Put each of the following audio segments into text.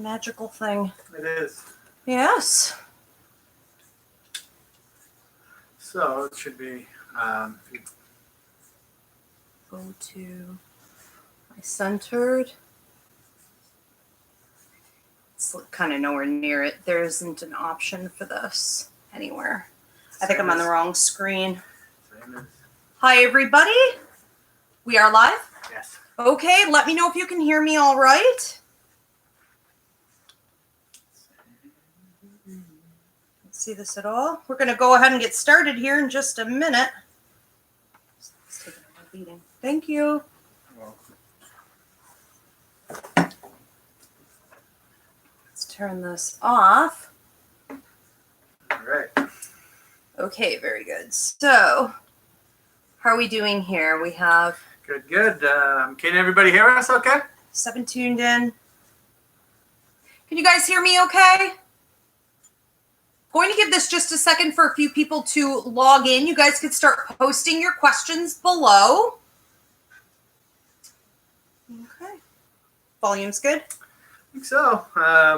magical thing. It is. Yes. So it should be. Go to my centered. It's kind of nowhere near it. There isn't an option for this anywhere. I think I'm on the wrong screen. Hi, everybody. We are live? Yes. Okay, let me know if you can hear me all right. See this at all? We're going to go ahead and get started here in just a minute. It's taking a beating. Thank you. Let's turn this off. All right. Okay, very good. So, how are we doing here? We have... Good, good. Can everybody hear us okay? 7 tuned in. Can you guys hear me okay? Going to give this just a second for a few people to log in. You guys could start posting your questions below. Okay. Volume's good? I think so.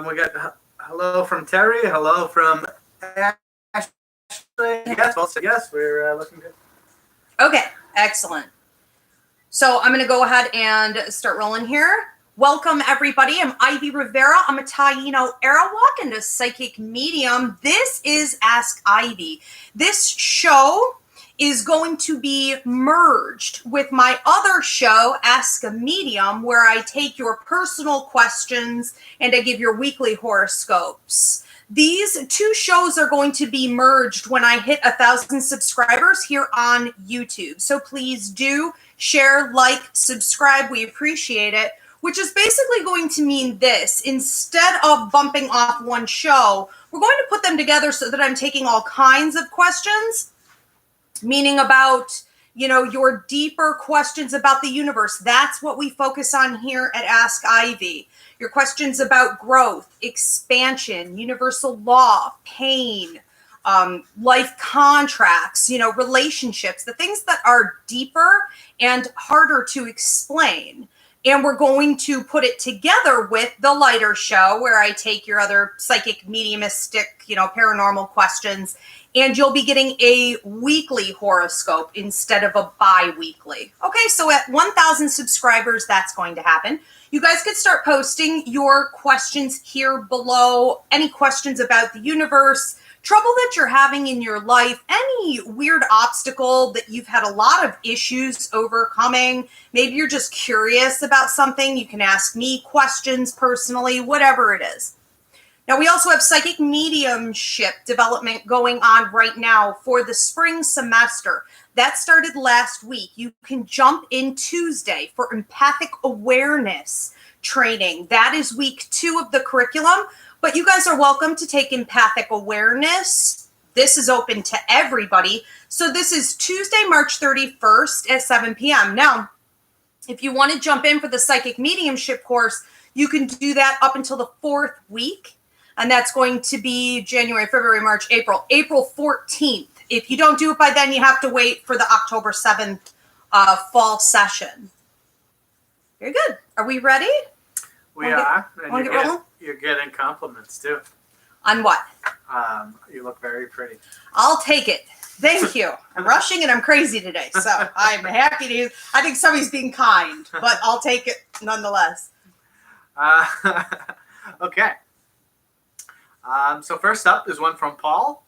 We got hello from Terry. Hello from Ashley. Yes, we're looking good. Okay, excellent. So I'm going to go ahead and start rolling here. Welcome, everybody. I'm Ivy Rivera. I'm a Taino Arawak and a psychic medium. This is Ask Ivy. This show is going to be merged with my other show, Ask a Medium, where I take your personal questions and I give your weekly horoscopes. These two shows are going to be merged when I hit 1,000 subscribers here on YouTube. So please do share, like, subscribe. We appreciate it. Which is basically going to mean this. Instead of bumping off one show, we're going to put them together so that I'm taking all kinds of questions, meaning about, you know, your deeper questions about the universe. That's what we focus on here at Ask Ivy. Your questions about growth, expansion, universal law, pain, life contracts, you know, relationships, the things that are deeper and harder to explain. And we're going to put it together with the lighter show where I take your other psychic, mediumistic, you know, paranormal questions. And you'll be getting a weekly horoscope instead of a bi-weekly. Okay, so at 1,000 subscribers, that's going to happen. You guys could start posting your questions here below. Any questions about the universe, trouble that you're having in your life, any weird obstacle that you've had a lot of issues overcoming. Maybe you're just curious about something. You can ask me questions personally, whatever it is. Now, we also have psychic mediumship development going on right now for the spring semester. That started last week. You can jump in Tuesday for empathic awareness training. That is week 2 of the curriculum. But you guys are welcome to take empathic awareness. This is open to everybody. So this is Tuesday, March 31st at 7 p.m. Now, if you want to jump in for the psychic mediumship course, you can do that up until the 4th week. And that's going to be January, February, March, April 14th. If you don't do it by then, you have to wait for the October 7th fall session. Very good. Are we ready? We are. And you're getting compliments too. On what? You look very pretty. I'll take it. Thank you. I'm rushing and I'm crazy today, so I'm happy to. I think somebody's being kind, but I'll take it nonetheless. Okay. So first up is one from Paul.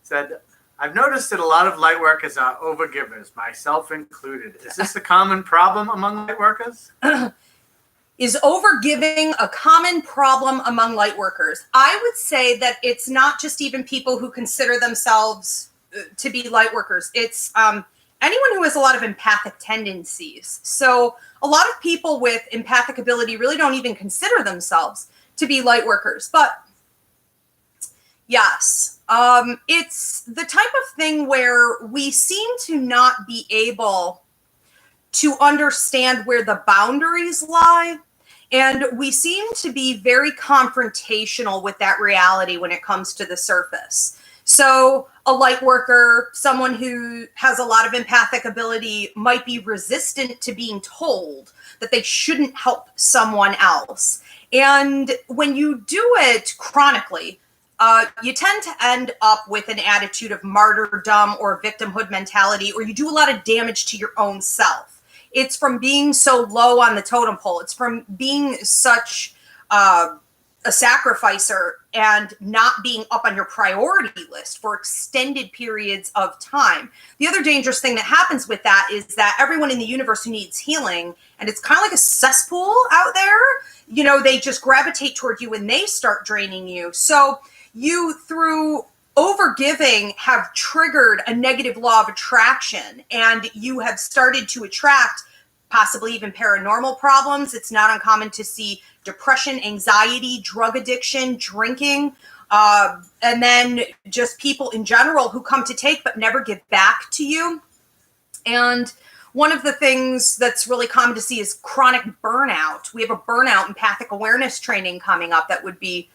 Said, I've noticed that a lot of light workers are overgivers, myself included. Is this a common problem among light workers? Is overgiving a common problem among light workers? I would say that it's not just even people who consider themselves to be light workers. It's anyone who has a lot of empathic tendencies. So a lot of people with empathic ability really don't even consider themselves to be light workers. But yes, it's the type of thing where we seem to not be able to understand where the boundaries lie. And we seem to be very confrontational with that reality when it comes to the surface. So a light worker, someone who has a lot of empathic ability, might be resistant to being told that they shouldn't help someone else. And when you do it chronically, you tend to end up with an attitude of martyrdom or victimhood mentality, or you do a lot of damage to your own self. It's from being so low on the totem pole. It's from being such a sacrificer and not being up on your priority list for extended periods of time. The other dangerous thing that happens with that is that everyone in the universe who needs healing, and it's kind of like a cesspool out there, you know, they just gravitate toward you and they start draining you. So you, through overgiving, have triggered a negative law of attraction, and you have started to attract possibly even paranormal problems. It's not uncommon to see depression, anxiety, drug addiction, drinking, and then just people in general who come to take but never give back to you. And one of the things that's really common to see is chronic burnout. We have a burnout empathic awareness training coming up that would be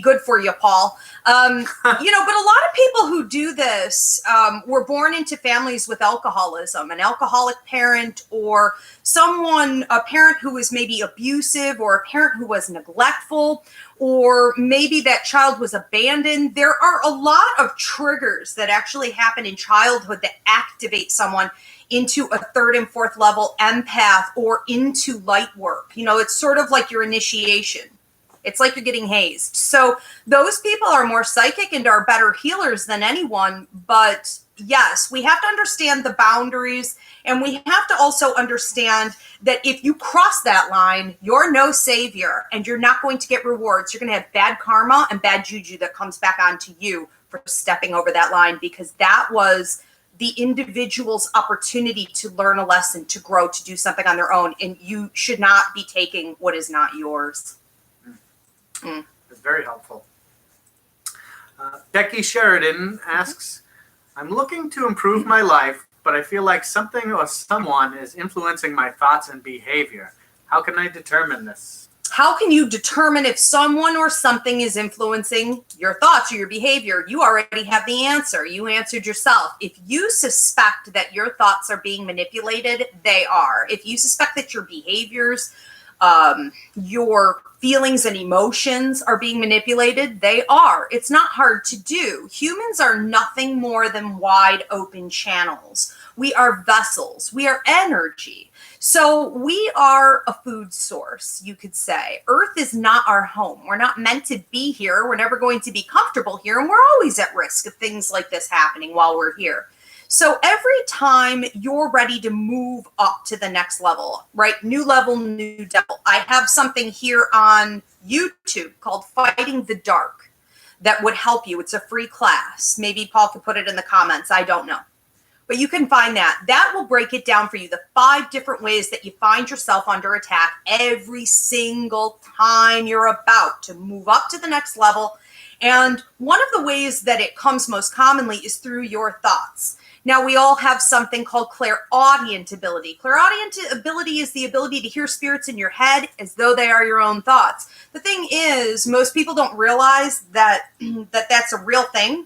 good for you, Paul. But a lot of people who do this were born into families with alcoholism, an alcoholic parent, or a parent who was maybe abusive, or a parent who was neglectful, or maybe that child was abandoned. There are a lot of triggers that actually happen in childhood that activate someone into a third and fourth level empath or into light work. You know, it's sort of like your initiation. It's like you're getting hazed. So those people are more psychic and are better healers than anyone. But yes, we have to understand the boundaries, and we have to also understand that if you cross that line, you're no savior and you're not going to get rewards. You're going to have bad karma and bad juju that comes back onto you for stepping over that line, because that was the individual's opportunity to learn a lesson, to grow, to do something on their own. And you should not be taking what is not yours. It's very helpful. Becky Sheridan asks, I'm looking to improve my life, but I feel like something or someone is influencing my thoughts and behavior. How can I determine this? How can you determine if someone or something is influencing your thoughts or your behavior? You already have the answer. You answered yourself. If you suspect that your thoughts are being manipulated, they are. If you suspect that your behaviors, your feelings and emotions are being manipulated, they are. It's not hard to do. Humans are nothing more than wide open channels. We are vessels. We are energy. So we are a food source, you could say. Earth is not our home. We're not meant to be here. We're never going to be comfortable here. And we're always at risk of things like this happening while we're here. So every time you're ready to move up to the next level, right? New level, new devil. I have something here on YouTube called Fighting the Dark that would help you. It's a free class. Maybe Paul could put it in the comments. I don't know. But you can find that. That will break it down for you. The 5 different ways that you find yourself under attack every single time you're about to move up to the next level. And one of the ways that it comes most commonly is through your thoughts. Now, we all have something called clairaudient ability. Clairaudient ability is the ability to hear spirits in your head as though they are your own thoughts. The thing is, most people don't realize that that's a real thing.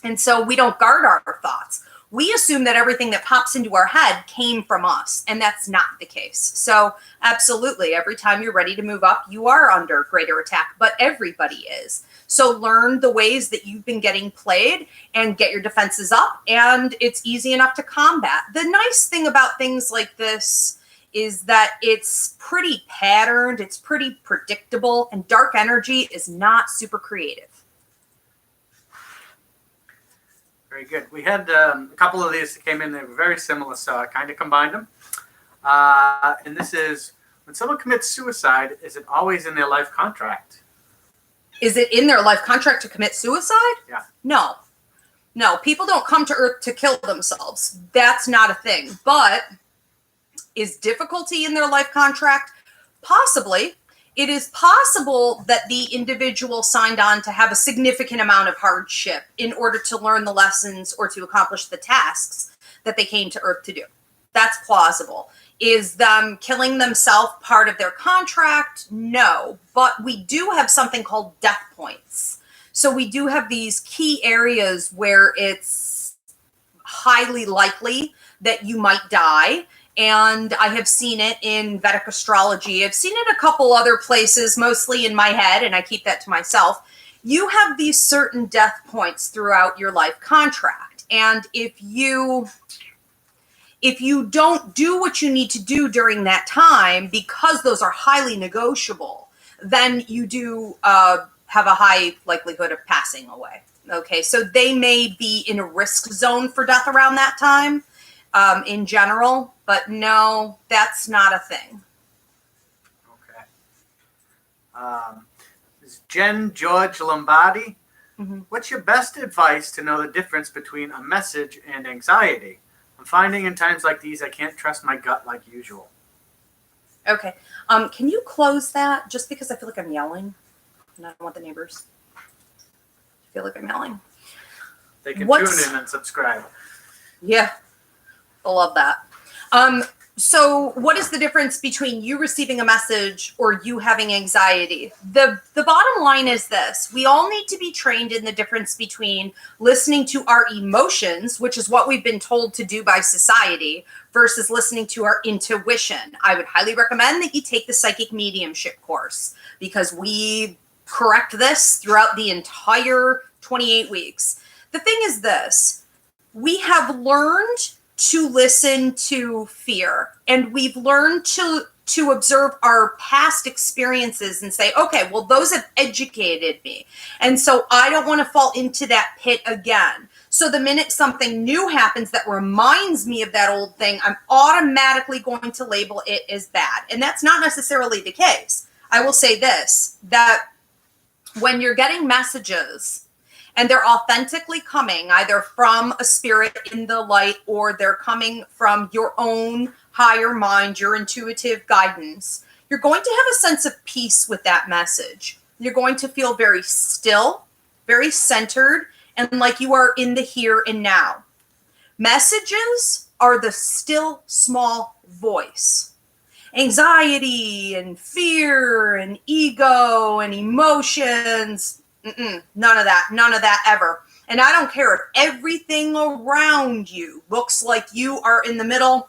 And so we don't guard our thoughts. We assume that everything that pops into our head came from us, and that's not the case. So absolutely, every time you're ready to move up, you are under greater attack, but everybody is. So learn the ways that you've been getting played and get your defenses up, and it's easy enough to combat. The nice thing about things like this is that it's pretty patterned, it's pretty predictable, and dark energy is not super creative. Very good. We had a couple of these that came in. They were very similar, so I kind of combined them. And this is, when someone commits suicide, is it always in their life contract? Is it in their life contract to commit suicide? Yeah. No, people don't come to Earth to kill themselves. That's not a thing. But is difficulty in their life contract? Possibly. It is possible that the individual signed on to have a significant amount of hardship in order to learn the lessons or to accomplish the tasks that they came to Earth to do. That's plausible. Is them killing themselves part of their contract? No, but we do have something called death points. So we do have these key areas where it's highly likely that you might die. And I have seen it in Vedic astrology. I've seen it a couple other places, mostly in my head, and I keep that to myself. You have these certain death points throughout your life contract. And if you don't do what you need to do during that time, because those are highly negotiable, then you do have a high likelihood of passing away. Okay, so they may be in a risk zone for death around that time in general, but no, that's not a thing. Okay. This is Jen George Lombardi. What's your best advice to know the difference between a message and anxiety? I'm finding in times like these, I can't trust my gut like usual. Okay. Can you close that? Just because I feel like I'm yelling, and I don't want the neighbors to feel like I'm yelling. They can tune in and subscribe. Yeah, I love that. So what is the difference between you receiving a message or you having anxiety? The bottom line is this. We all need to be trained in the difference between listening to our emotions, which is what we've been told to do by society, versus listening to our intuition. I would highly recommend that you take the psychic mediumship course, because we correct this throughout the entire 28 weeks. The thing is this. We have learned to listen to fear, and we've learned to observe our past experiences and say, okay, well, those have educated me, and so I don't want to fall into that pit again. So the minute something new happens that reminds me of that old thing, I'm automatically going to label it as bad, and that's not necessarily the case. I will say this, that when you're getting messages and they're authentically coming either from a spirit in the light, or they're coming from your own higher mind, your intuitive guidance, you're going to have a sense of peace with that message. You're going to feel very still, very centered, and like you are in the here and now. Messages are the still small voice. Anxiety and fear and ego and emotions, none of that ever. And I don't care if everything around you looks like you are in the middle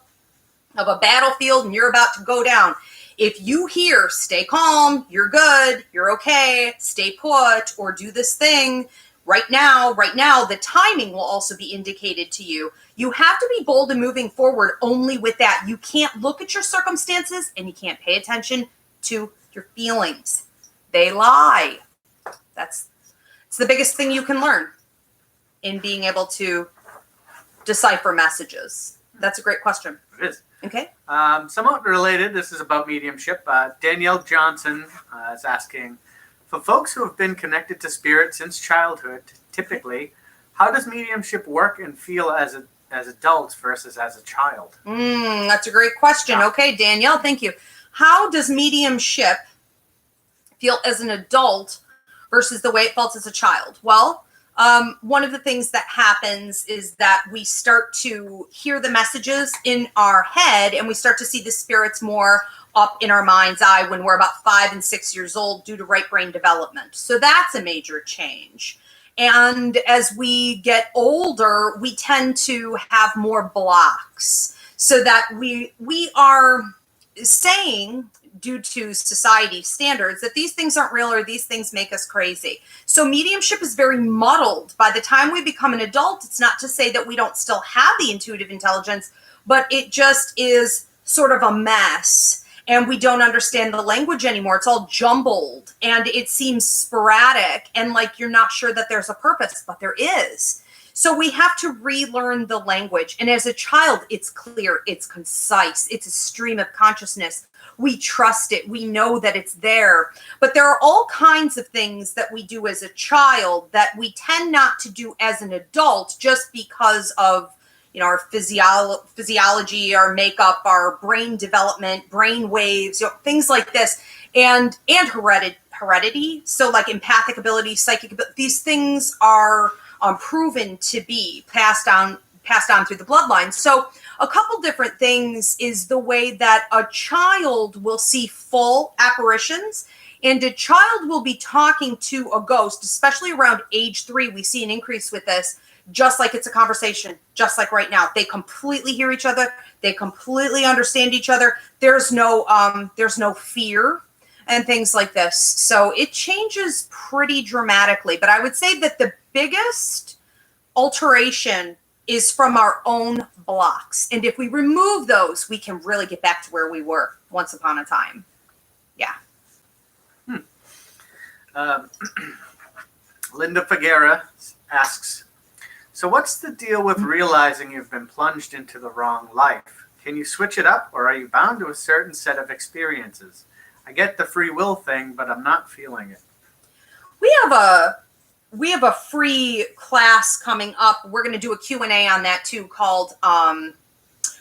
of a battlefield and you're about to go down. If you hear, stay calm, you're good, you're okay, stay put, or do this thing right now, the timing will also be indicated to you. You have to be bold in moving forward only with that. You can't look at your circumstances and you can't pay attention to your feelings. They lie. It's the biggest thing you can learn in being able to decipher messages. That's a great question. It is. Okay. Somewhat related, this is about mediumship. Danielle Johnson is asking, for folks who have been connected to spirit since childhood, typically, how does mediumship work and feel as adults versus as a child? That's a great question. Okay, Danielle, thank you. How does mediumship feel as an adult versus the way it felt as a child? Well, one of the things that happens is that we start to hear the messages in our head, and we start to see the spirits more up in our mind's eye when we're about 5 and 6 years old due to right brain development. So that's a major change. And as we get older, we tend to have more blocks, so that we are saying, due to society standards, that these things aren't real or these things make us crazy. So mediumship is very muddled. By the time we become an adult, it's not to say that we don't still have the intuitive intelligence, but it just is sort of a mess. And we don't understand the language anymore. It's all jumbled and it seems sporadic and like you're not sure that there's a purpose, but there is. So we have to relearn the language. And as a child, it's clear, it's concise, it's a stream of consciousness. We trust it. We know that it's there. But there are all kinds of things that we do as a child that we tend not to do as an adult, just because of our physiology, our makeup, our brain development, brain waves, things like this, and heredity. So like empathic ability, psychic ability, these things are proven to be passed on through the bloodline. So a couple different things is the way that a child will see full apparitions, and a child will be talking to a ghost, especially around age 3. We see an increase with this. just like it's a conversation, just like right now. They completely hear each other. They completely understand each other. There's no fear and things like this. So it changes pretty dramatically. But I would say that the biggest alteration is from our own blocks. And if we remove those, we can really get back to where we were once upon a time. Yeah. Linda Figuera asks, so what's the deal with realizing you've been plunged into the wrong life? Can you switch it up, or are you bound to a certain set of experiences? I get the free will thing, but I'm not feeling it. We have a free class coming up. We're going to do a Q&A on that too, called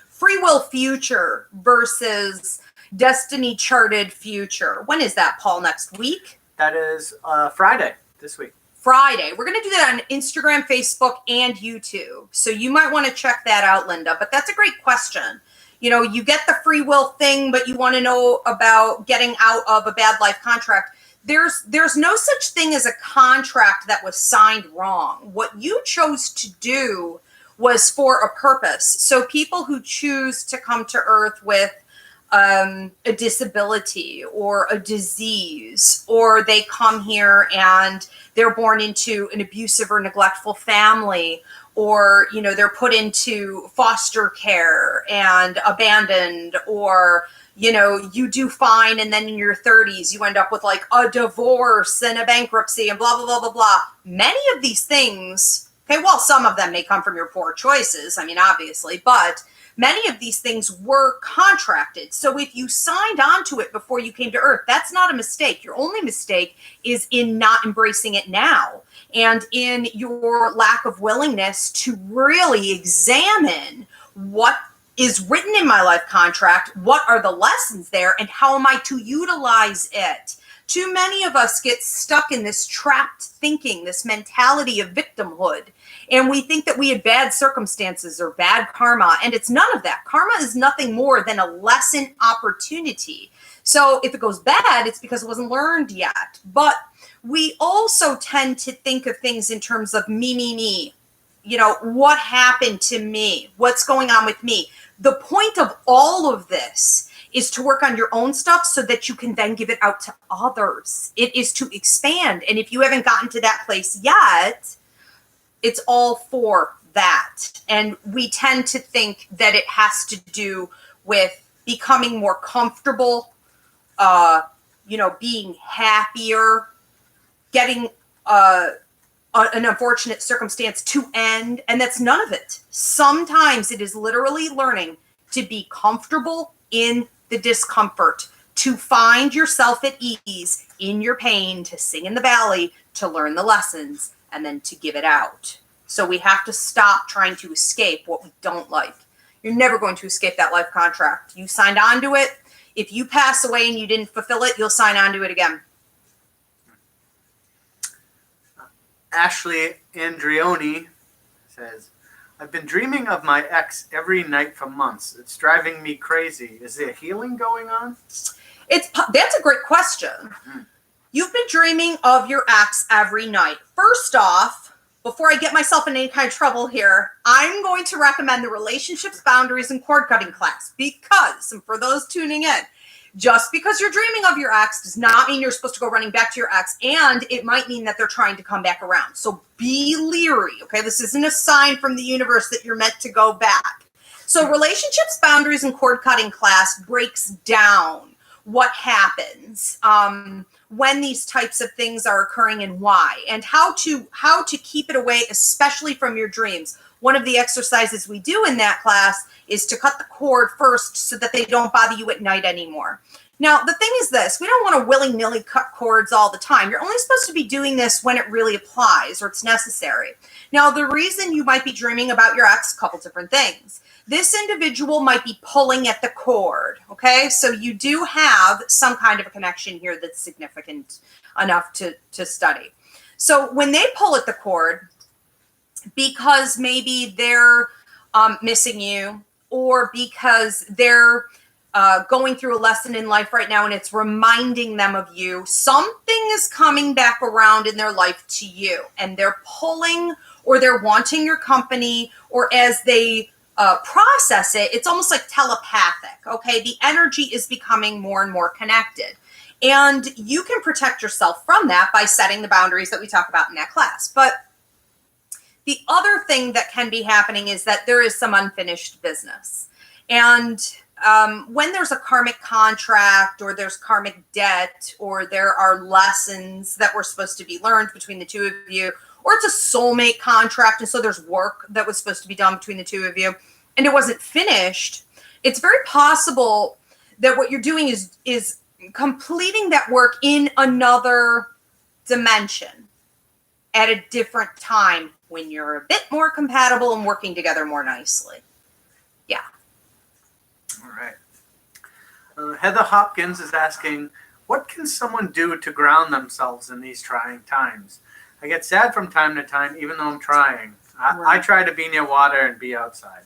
Free Will Future versus Destiny Charted Future. When is that, Paul? Next week? That is Friday this week. Friday. We're going to do that on Instagram, Facebook, and YouTube. So you might want to check that out, Linda. But that's a great question. You know, you get the free will thing, but you want to know about getting out of a bad life contract. There's no such thing as a contract that was signed wrong. What you chose to do was for a purpose. So people who choose to come to Earth with a disability or a disease, or they come here and they're born into an abusive or neglectful family, or, you know, they're put into foster care and abandoned, or, you know, you do fine and then in your 30s you end up with like a divorce and a bankruptcy and blah, blah, blah, blah, blah. Many of these things, okay, well, some of them may come from your poor choices, I mean, obviously, but many of these things were contracted. So if you signed on to it before you came to Earth, that's not a mistake. Your only mistake is in not embracing it now, and in your lack of willingness to really examine what is written in my life contract, what are the lessons there, and how am I to utilize it. Too many of us get stuck in this trapped thinking, this mentality of victimhood. And we think that we had bad circumstances or bad karma. And it's none of that. Karma is nothing more than a lesson opportunity. So if it goes bad, it's because it wasn't learned yet. But we also tend to think of things in terms of me. You know, what happened to me? What's going on with me? The point of all of this is to work on your own stuff so that you can then give it out to others. It is to expand. And if you haven't gotten to that place yet, it's all for that. And we tend to think that it has to do with becoming more comfortable, you know, being happier, getting an unfortunate circumstance to end. And that's none of it. Sometimes it is literally learning to be comfortable in the discomfort, to find yourself at ease in your pain, to sing in the valley, to learn the lessons, and then to give it out. So we have to stop trying to escape what we don't like. You're never going to escape that life contract. You signed on to it. If you pass away and you didn't fulfill it, you'll sign on to it again. Ashley Andrioni says, I've been dreaming of my ex every night for months. It's driving me crazy. Is there healing going on? That's a great question. You've been dreaming of your ex every night. First off, before I get myself in any kind of trouble here, I'm going to recommend the Relationships, Boundaries, and Cord Cutting class because, and for those tuning in, just because you're dreaming of your ex does not mean you're supposed to go running back to your ex, and it might mean that they're trying to come back around. So be leery, okay? This isn't a sign from the universe that you're meant to go back. So Relationships, Boundaries, and Cord Cutting class breaks down what happens when these types of things are occurring and why, and how to keep it away, especially from your dreams. One of the exercises we do in that class is to cut the cord first so that they don't bother you at night anymore. Now, the thing is this, we don't want to willy-nilly cut cords all the time. You're only supposed to be doing this when it really applies or it's necessary. Now, the reason you might be dreaming about your ex, a couple different things. This individual might be pulling at the cord, okay? So you do have some kind of a connection here that's significant enough to study. So when they pull at the cord, because maybe they're missing you, or because they're going through a lesson in life right now, and it's reminding them of you. Something is coming back around in their life to you, and they're pulling, or they're wanting your company, or as they process it, it's almost like telepathic. Okay, the energy is becoming more and more connected, and you can protect yourself from that by setting the boundaries that we talk about in that class. But the other thing that can be happening is that there is some unfinished business, and when there's a karmic contract, or there's karmic debt, or there are lessons that were supposed to be learned between the two of you, or it's a soulmate contract, and so there's work that was supposed to be done between the two of you, and it wasn't finished, it's very possible that what you're doing is completing that work in another dimension at a different time when you're a bit more compatible and working together more nicely. Yeah. All right. Heather Hopkins is asking, what can someone do to ground themselves in these trying times? I get sad from time to time, even though I'm trying. I try to be near water and be outside.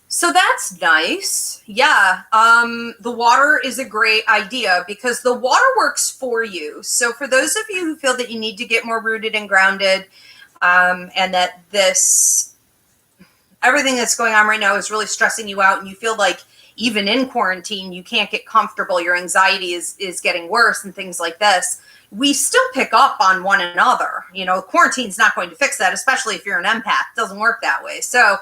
So that's nice. Yeah. The water is a great idea because the water works for you. So for those of you who feel that you need to get more rooted and grounded, and that everything that's going on right now is really stressing you out, and you feel like even in quarantine, you can't get comfortable, your anxiety is getting worse and things like this, we still pick up on one another. You know, quarantine's not going to fix that, especially if you're an empath. It doesn't work that way. So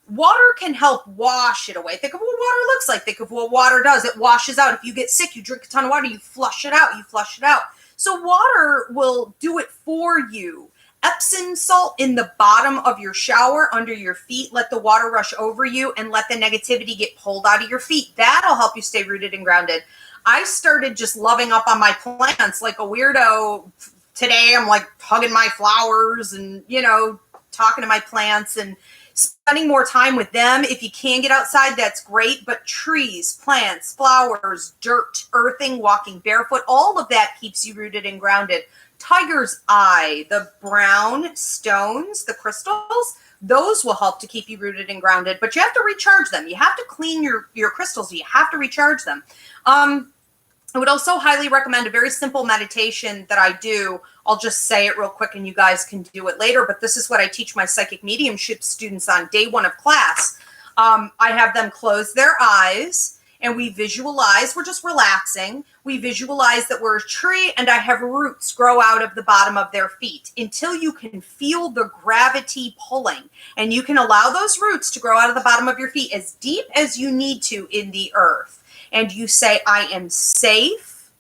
water can help wash it away. Think of what water looks like. Think of what water does. It washes out. If you get sick, you drink a ton of water, you flush it out. You flush it out. So water will do it for you. Epsom salt in the bottom of your shower under your feet. Let the water rush over you and let the negativity get pulled out of your feet. That'll help you stay rooted and grounded. I started just loving up on my plants like a weirdo. Today I'm like hugging my flowers and, you know, talking to my plants and spending more time with them. If you can get outside, that's great. But trees, plants, flowers, dirt, earthing, walking barefoot, all of that keeps you rooted and grounded. Tiger's eye, the brown stones, the crystals, those will help to keep you rooted and grounded, but you have to recharge them. You have to clean your crystals. You have to recharge them. I would also highly recommend a very simple meditation that I do. I'll just say it real quick and you guys can do it later, but this is what I teach my psychic mediumship students on day one of class. I have them close their eyes and we visualize, we're just relaxing. We visualize that we're a tree and I have roots grow out of the bottom of their feet until you can feel the gravity pulling. And you can allow those roots to grow out of the bottom of your feet as deep as you need to in the earth. And you say, I am safe,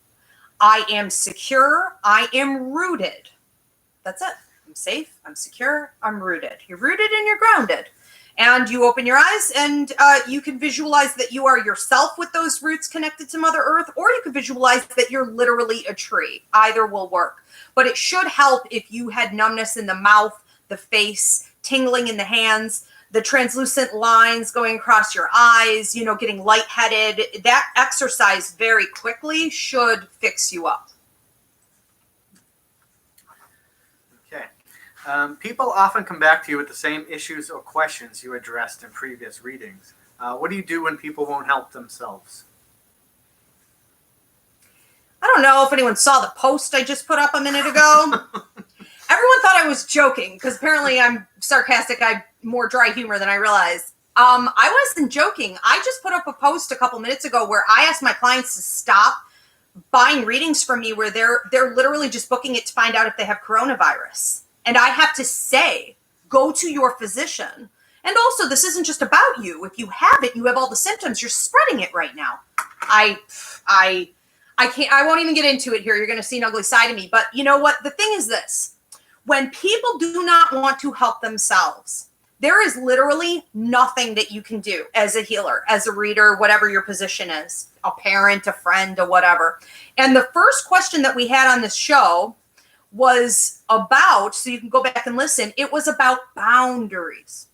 I am secure, I am rooted. That's it. I'm safe, I'm secure, I'm rooted. You're rooted and you're grounded. And you open your eyes and you can visualize that you are yourself with those roots connected to Mother Earth, or you can visualize that you're literally a tree. Either will work. But it should help if you had numbness in the mouth, the face, tingling in the hands, the translucent lines going across your eyes, you know, getting lightheaded. That exercise very quickly should fix you up. People often come back to you with the same issues or questions you addressed in previous readings. What do you do when people won't help themselves? I don't know if anyone saw the post I just put up a minute ago. Everyone thought I was joking because apparently I'm sarcastic. I have more dry humor than I realized. I wasn't joking. I just put up a post a couple minutes ago where I asked my clients to stop buying readings from me where they're literally just booking it to find out if they have coronavirus. And I have to say, go to your physician. And also, this isn't just about you. If you have it, you have all the symptoms. You're spreading it right now. I can't. I won't even get into it here. You're going to see an ugly side of me. But you know what? The thing is this: when people do not want to help themselves, there is literally nothing that you can do as a healer, as a reader, whatever your position is, a parent, a friend, or whatever. And the first question that we had on this show was about, so you can go back and listen, it was about boundaries.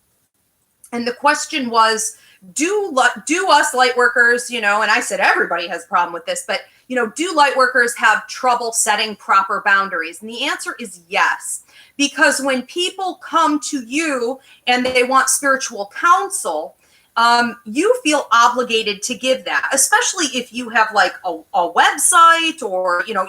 And the question was, do us light workers, you know, and I said everybody has a problem with this, but, you know, do light workers have trouble setting proper boundaries? And the answer is yes. Because when people come to you and they want spiritual counsel, you feel obligated to give that, especially if you have like a website, or, you know,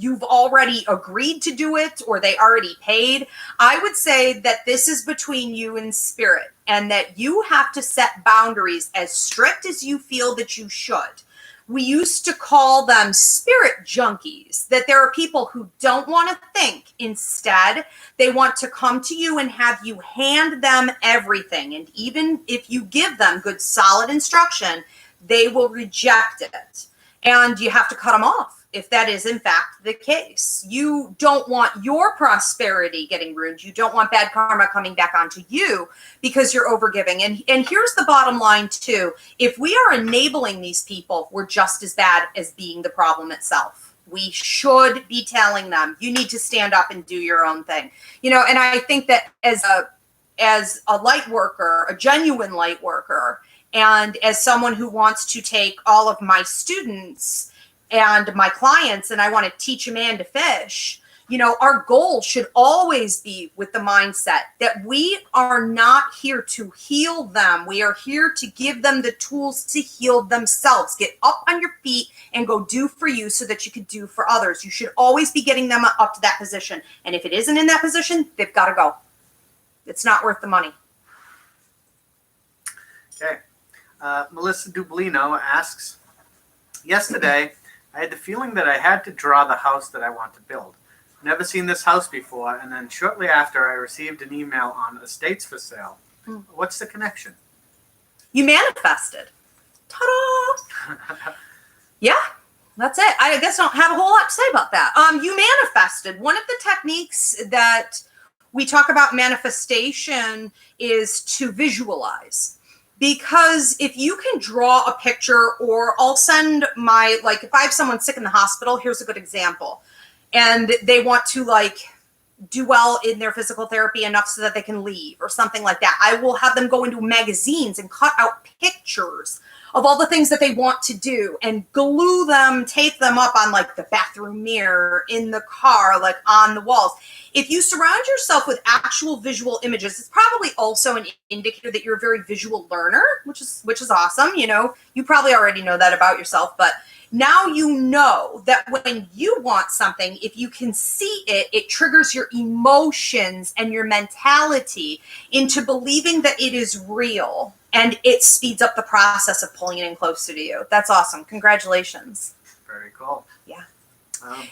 you've already agreed to do it, or they already paid. I would say that this is between you and spirit, and that you have to set boundaries as strict as you feel that you should. We used to call them spirit junkies, that there are people who don't want to think. Instead, they want to come to you and have you hand them everything. And even if you give them good, solid instruction, they will reject it. And you have to cut them off if that is in fact the case. You don't want your prosperity getting ruined. You don't want bad karma coming back onto you because you're overgiving. And here's the bottom line too. If we are enabling these people, we're just as bad as being the problem itself. We should be telling them, you need to stand up and do your own thing. You know, and I think that as a light worker, a genuine light worker, and as someone who wants to take all of my students and my clients, and I want to teach a man to fish, you know, our goal should always be with the mindset that we are not here to heal them. We are here to give them the tools to heal themselves. Get up on your feet and go do for you so that you could do for others. You should always be getting them up to that position. And if it isn't in that position, they've got to go. It's not worth the money. Okay. Melissa Dublino asks, yesterday, I had the feeling that I had to draw the house that I want to build. Never seen this house before, and then shortly after I received an email on estates for sale. What's the connection? You manifested. Ta-da! Yeah, that's it. I guess I don't have a whole lot to say about that. You manifested. One of the techniques that we talk about manifestation is to visualize. Because if you can draw a picture, or I'll send my, like, if I have someone sick in the hospital, here's a good example. And they want to, like, do well in their physical therapy enough so that they can leave or something like that. I will have them go into magazines and cut out pictures of all the things that they want to do and glue them, tape them up on like the bathroom mirror, in the car, like on the walls. If you surround yourself with actual visual images, it's probably also an indicator that you're a very visual learner, which is awesome. You know, you probably already know that about yourself, but now you know that when you want something, if you can see it, it triggers your emotions and your mentality into believing that it is real, and it speeds up the process of pulling it in closer to you. That's awesome. Congratulations. Very cool. Yeah.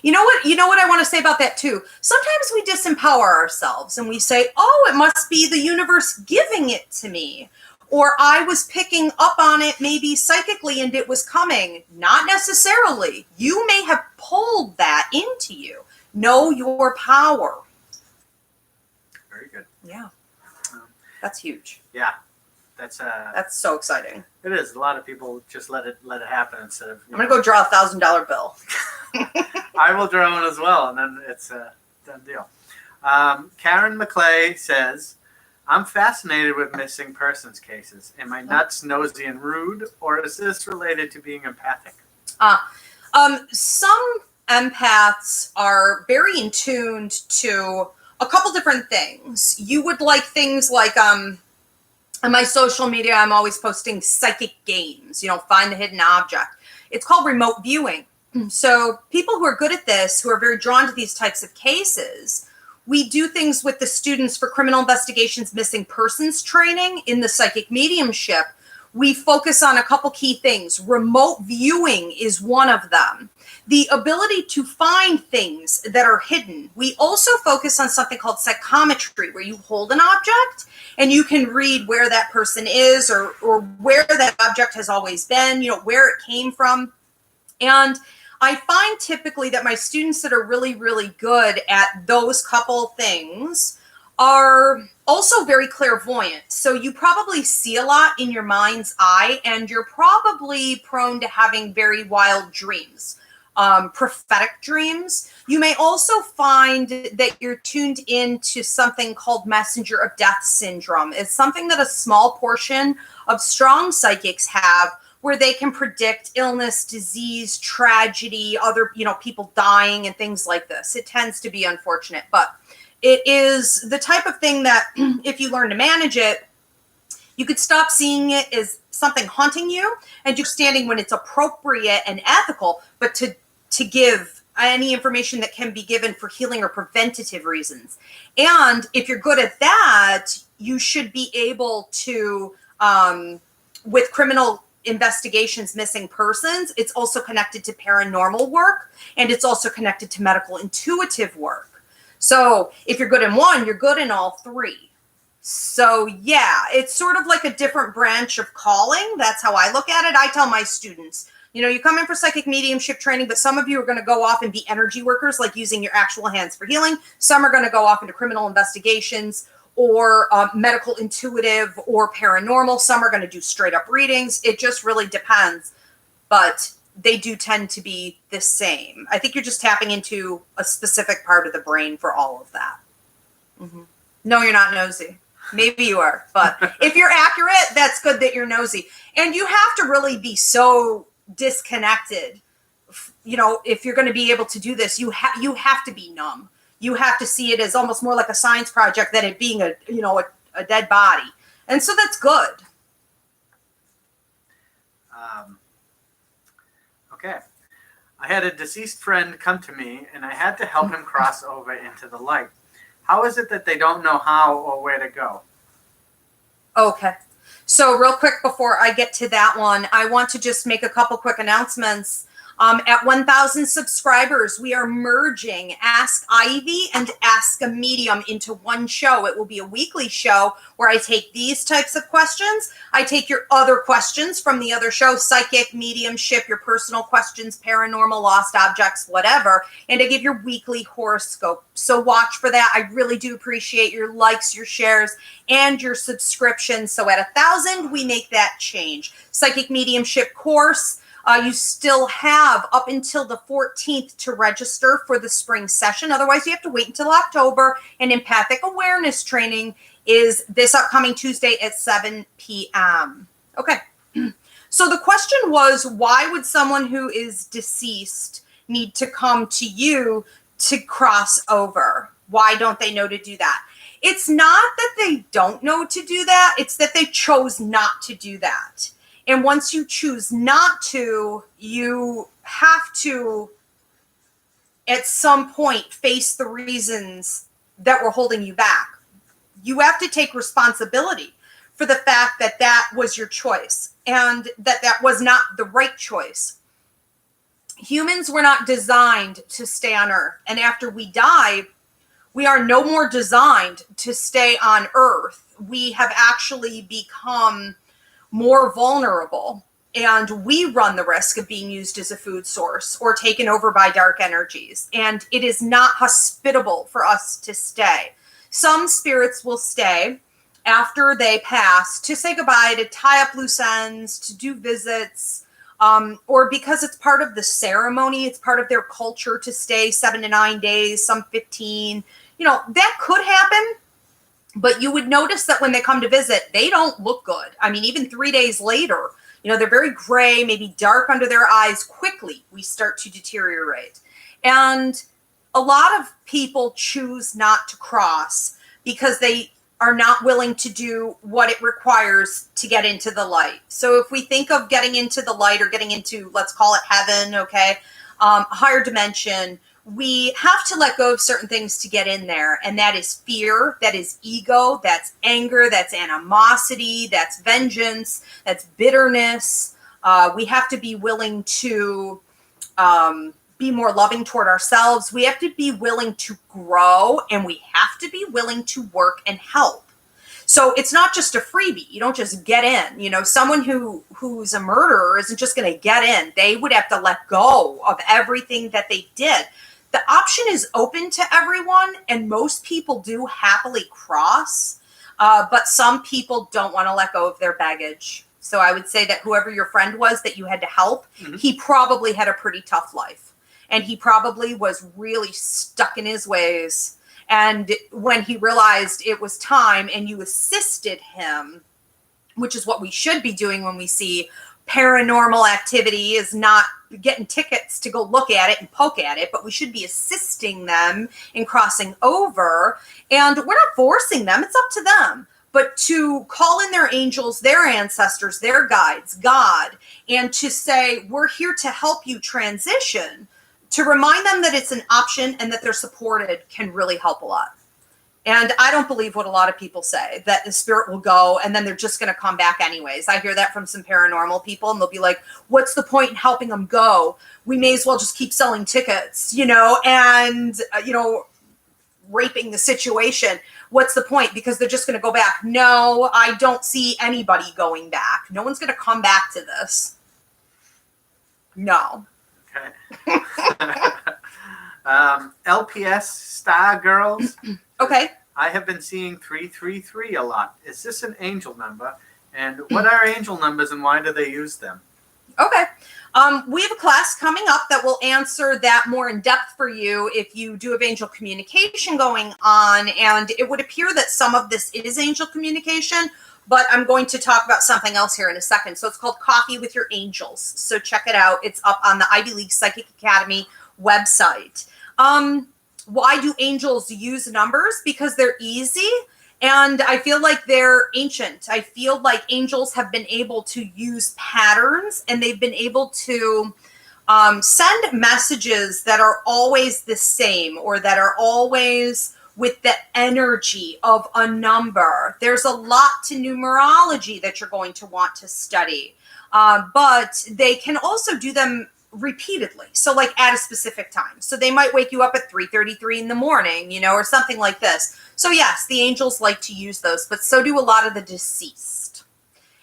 You know what I want to say about that too? Sometimes we disempower ourselves and we say, oh, it must be the universe giving it to me. Or I was picking up on it maybe psychically and it was coming. Not necessarily. You may have pulled that into you. Know your power. Very good. Yeah. That's huge. Yeah. That's so exciting. It is. A lot of people just let it happen instead of. I'm gonna go draw a $1,000 bill. I will draw one as well, and then it's a done deal. Karen McClay says, I'm fascinated with missing persons cases. Am I nuts, nosy, and rude, or is this related to being empathic? Some empaths are very in tune to a couple different things. You would like things like, on my social media, I'm always posting psychic games, find the hidden object. It's called remote viewing. So people who are good at this, who are very drawn to these types of cases, we do things with the students for criminal investigations, missing persons training in the psychic mediumship. We focus on a couple key things. Remote viewing is one of them. The ability to find things that are hidden. We also focus on something called psychometry, where you hold an object and you can read where that person is, or where that object has always been, where it came from. And I find typically that my students that are really, really good at those couple things are also very clairvoyant. So you probably see a lot in your mind's eye, and you're probably prone to having very wild dreams, prophetic dreams. You may also find that you're tuned into something called messenger of death syndrome. It's something that a small portion of strong psychics have, where they can predict illness, disease, tragedy, other, people dying and things like this. It tends to be unfortunate, but it is the type of thing that if you learn to manage it, You could stop seeing it as something haunting you and understanding when it's appropriate and ethical, but to give any information that can be given for healing or preventative reasons. And if you're good at that, you should be able to, with criminal investigations, missing persons, it's also connected to paranormal work, and it's also connected to medical intuitive work. So if you're good in one, you're good in all three. So yeah, it's sort of like a different branch of calling. That's how I look at it. I tell my students, you know, you come in for psychic mediumship training, but some of you are going to go off and be energy workers, like using your actual hands for healing. Some are going to go off into criminal investigations or medical intuitive or paranormal. Some are going to do straight up readings. It just really depends, but they do tend to be the same. I think you're just tapping into a specific part of the brain for all of that. Mm-hmm. No, you're not nosy. Maybe you are, but if you're accurate, that's good that you're nosy. And you have to really be so disconnected. You know, if you're going to be able to do this, you have to be numb. You have to see it as almost more like a science project than it being a dead body. And so that's good. Okay. I had a deceased friend come to me, and I had to help him cross over into the light. How is it that they don't know how or where to go? Okay. So real quick before I get to that one, I want to just make a couple quick announcements. At 1,000 subscribers, we are merging Ask Ivy and Ask a Medium into one show. It will be a weekly show where I take these types of questions. I take your other questions from the other show, psychic, mediumship, your personal questions, paranormal, lost objects, whatever, and I give your weekly horoscope. So watch for that. I really do appreciate your likes, your shares, and your subscriptions. So at 1,000, we make that change. Psychic mediumship course. You still have up until the 14th to register for the spring session. Otherwise, you have to wait until October. And empathic awareness training is this upcoming Tuesday at 7 p.m. Okay. So the question was, why would someone who is deceased need to come to you to cross over? Why don't they know to do that? It's not that they don't know to do that. It's that they chose not to do that. And once you choose not to, you have to, at some point, face the reasons that were holding you back. You have to take responsibility for the fact that that was your choice and that that was not the right choice. Humans were not designed to stay on Earth. And after we die, we are no more designed to stay on Earth. We have actually become more vulnerable, and we run the risk of being used as a food source or taken over by dark energies. And it is not hospitable for us to stay. Some spirits will stay after they pass to say goodbye, to tie up loose ends, to do visits, or because it's part of the ceremony, it's part of their culture to stay 7 to 9 days, some 15. You know, that could happen. But you would notice that when they come to visit, they don't look good. I mean, even 3 days later, you know, they're very gray, maybe dark under their eyes. Quickly, we start to deteriorate. And a lot of people choose not to cross because they are not willing to do what it requires to get into the light. So if we think of getting into the light or getting into, let's call it heaven, okay, a higher dimension, we have to let go of certain things to get in there. And that is fear, that is ego, that's anger, that's animosity, that's vengeance, that's bitterness. We have to be willing to be more loving toward ourselves. We have to be willing to grow, and we have to be willing to work and help. So it's not just a freebie. You don't just get in. You know, someone who's a murderer isn't just going to get in. They would have to let go of everything that they did. The option is open to everyone, and most people do happily cross, but some people don't want to let go of their baggage. So I would say that whoever your friend was that you had to help, he probably had a pretty tough life, and he probably was really stuck in his ways. And when he realized it was time and you assisted him, which is what we should be doing when we see paranormal activity, is not getting tickets to go look at it and poke at it, but we should be assisting them in crossing over. And we're not forcing them. It's up to them. but to call in their angels, their ancestors, their guides, God, and to say, we're here to help you transition, to remind them that it's an option and that they're supported can really help a lot. And I don't believe what a lot of people say, that the spirit will go and then they're just going to come back anyways. I hear that from some paranormal people, and they'll be like, what's the point in helping them go? We may as well just keep selling tickets, and, raping the situation. What's the point? Because they're just going to go back. No, I don't see anybody going back. No one's going to come back to this. No. Okay. LPS Star Girls. Okay. I have been seeing 333 a lot. Is this an angel number? And what are angel numbers and why do they use them? Okay. We have a class coming up that will answer that more in depth for you if you do have angel communication going on. And it would appear that some of this is angel communication, but I'm going to talk about something else here in a second. So it's called Coffee with Your Angels. So check it out. It's up on the Ivy League Psychic Academy website. Why do angels use numbers? Because they're easy. And I feel like they're ancient. I feel like angels have been able to use patterns, and they've been able to send messages that are always the same, or that are always with the energy of a number. There's a lot to numerology that you're going to want to study, but they can also do them repeatedly. So like at a specific time. So they might wake you up at 3:33 in the morning, or something like this. So yes, the angels like to use those, but so do a lot of the deceased.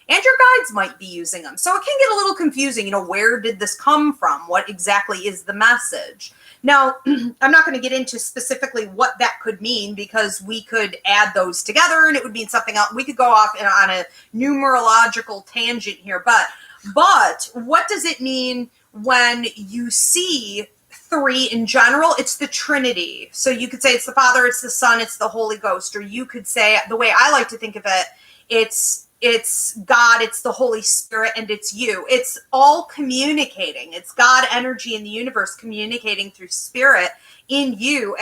And your guides might be using them. So it can get a little confusing, where did this come from? What exactly is the message? Now, I'm not going to get into specifically what that could mean, because we could add those together and it would mean something else. We could go off on a numerological tangent here, but what does it mean when you see 3 in general? It's the Trinity. So you could say it's the Father, it's the Son, it's the Holy Ghost. Or you could say, the way I like to think of it, it's God, it's the Holy Spirit, and it's you. It's all communicating. It's God energy in the universe communicating through spirit in you.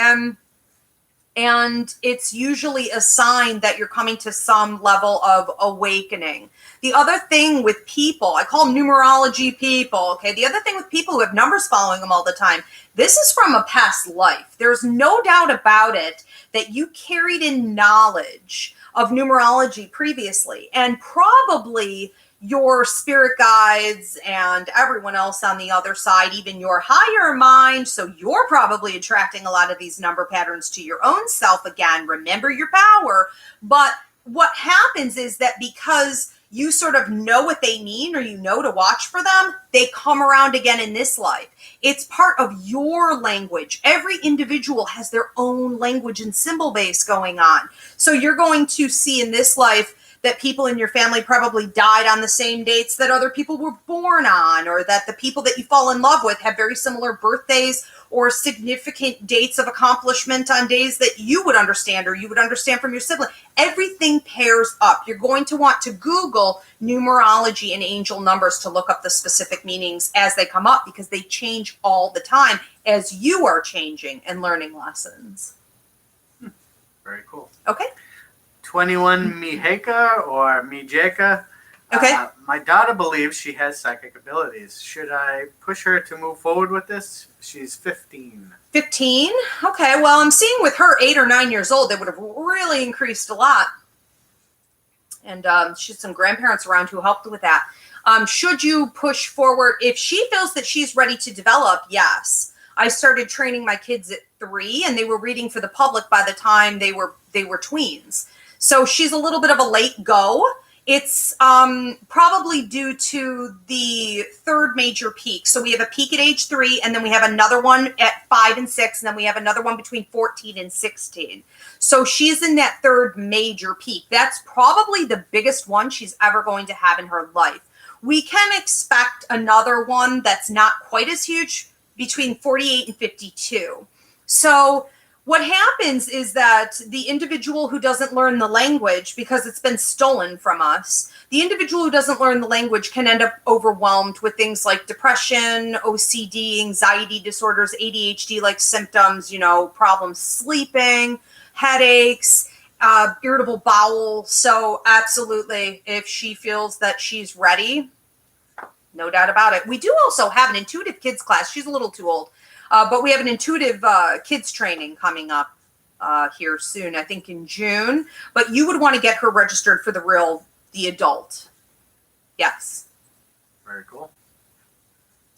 And it's usually a sign that you're coming to some level of awakening. The other thing with people, I call numerology people, okay? The other thing with people who have numbers following them all the time, this is from a past life. There's no doubt about it that you carried in knowledge of numerology previously, and probably your spirit guides and everyone else on the other side, even your higher mind. So you're probably attracting a lot of these number patterns to your own self again. Remember your power. But what happens is that because you sort of know what they mean, or to watch for them, they come around again in this life. It's part of your language. Every individual has their own language and symbol base going on. So you're going to see in this life that people in your family probably died on the same dates that other people were born on, or that the people that you fall in love with have very similar birthdays or significant dates of accomplishment on days that you would understand, or you would understand from your sibling. Everything pairs up. You're going to want to Google numerology and angel numbers to look up the specific meanings as they come up, because they change all the time as you are changing and learning lessons. Very cool. Okay. 21 Miheka or Mijeka. Okay. My daughter believes she has psychic abilities. Should I push her to move forward with this? She's 15. 15? Okay. Well, I'm seeing with her 8 or 9 years old, they would have really increased a lot. And she had some grandparents around who helped with that. Should you push forward? If she feels that she's ready to develop, yes. I started training my kids at 3, and they were reading for the public by the time they were tweens. So she's a little bit of a late go. It's probably due to the 3rd major peak. So we have a peak at age 3, and then we have another one at 5 and 6, and then we have another one between 14 and 16. So she's in that 3rd major peak. That's probably the biggest one she's ever going to have in her life. We can expect another one that's not quite as huge between 48 and 52. So what happens is that the individual who doesn't learn the language, because it's been stolen from us, the individual who doesn't learn the language can end up overwhelmed with things like depression, OCD, anxiety disorders, ADHD-like symptoms, problems sleeping, headaches, irritable bowel. So absolutely, if she feels that she's ready, no doubt about it. We do also have an intuitive kids class. She's a little too old, but we have an intuitive kids training coming up here soon, I think in June. But you would want to get her registered for the adult. Yes. Very cool.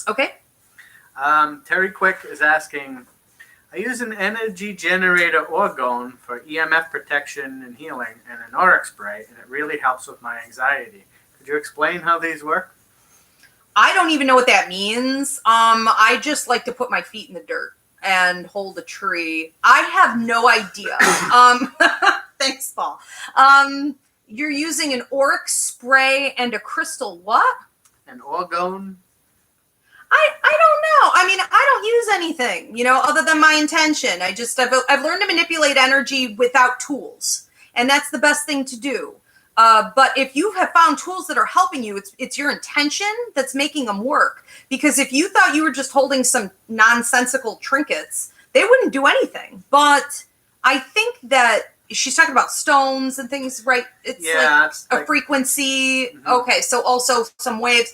Okay. Terry Quick is asking, I use an energy generator orgone for EMF protection and healing and an auric spray, and it really helps with my anxiety. Could you explain how these work? I don't even know what that means. I just like to put my feet in the dirt and hold a tree. I have no idea. Thanks, Paul. You're using an auric spray and a crystal what? An orgone. I don't know. I mean, I don't use anything, other than my intention. I've learned to manipulate energy without tools, and that's the best thing to do. But if you have found tools that are helping you, it's your intention that's making them work. Because if you thought you were just holding some nonsensical trinkets, they wouldn't do anything. But I think that she's talking about stones and things, right? It's like a frequency. Mm-hmm. Okay, so also some waves.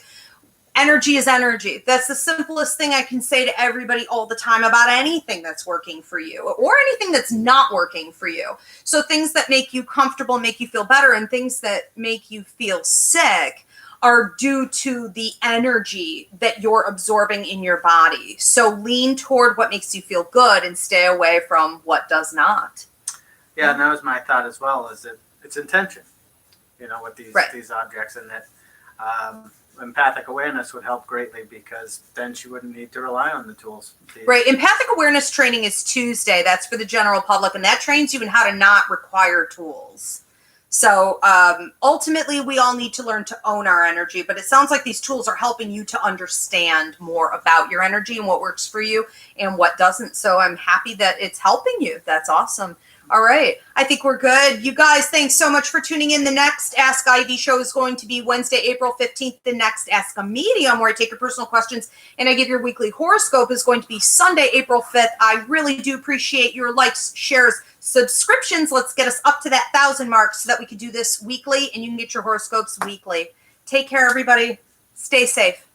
Energy is energy. That's the simplest thing I can say to everybody all the time about anything that's working for you or anything that's not working for you. So things that make you comfortable, make you feel better, and things that make you feel sick are due to the energy that you're absorbing in your body. So lean toward what makes you feel good and stay away from what does not. Yeah, and that was my thought as well, is that it's intention, with these objects, and that empathic awareness would help greatly, because then she wouldn't need to rely on the tools. Right. Empathic awareness training is Tuesday. That's for the general public, and that trains you in how to not require tools. So ultimately, we all need to learn to own our energy, but it sounds like these tools are helping you to understand more about your energy and what works for you and what doesn't. So I'm happy that it's helping you. That's awesome. All right. I think we're good. You guys, thanks so much for tuning in. The next Ask Ivy show is going to be Wednesday, April 15th. The next Ask a Medium, where I take your personal questions and I give your weekly horoscope, is going to be Sunday, April 5th. I really do appreciate your likes, shares, subscriptions. Let's get us up to that 1,000 mark so that we can do this weekly and you can get your horoscopes weekly. Take care, everybody. Stay safe.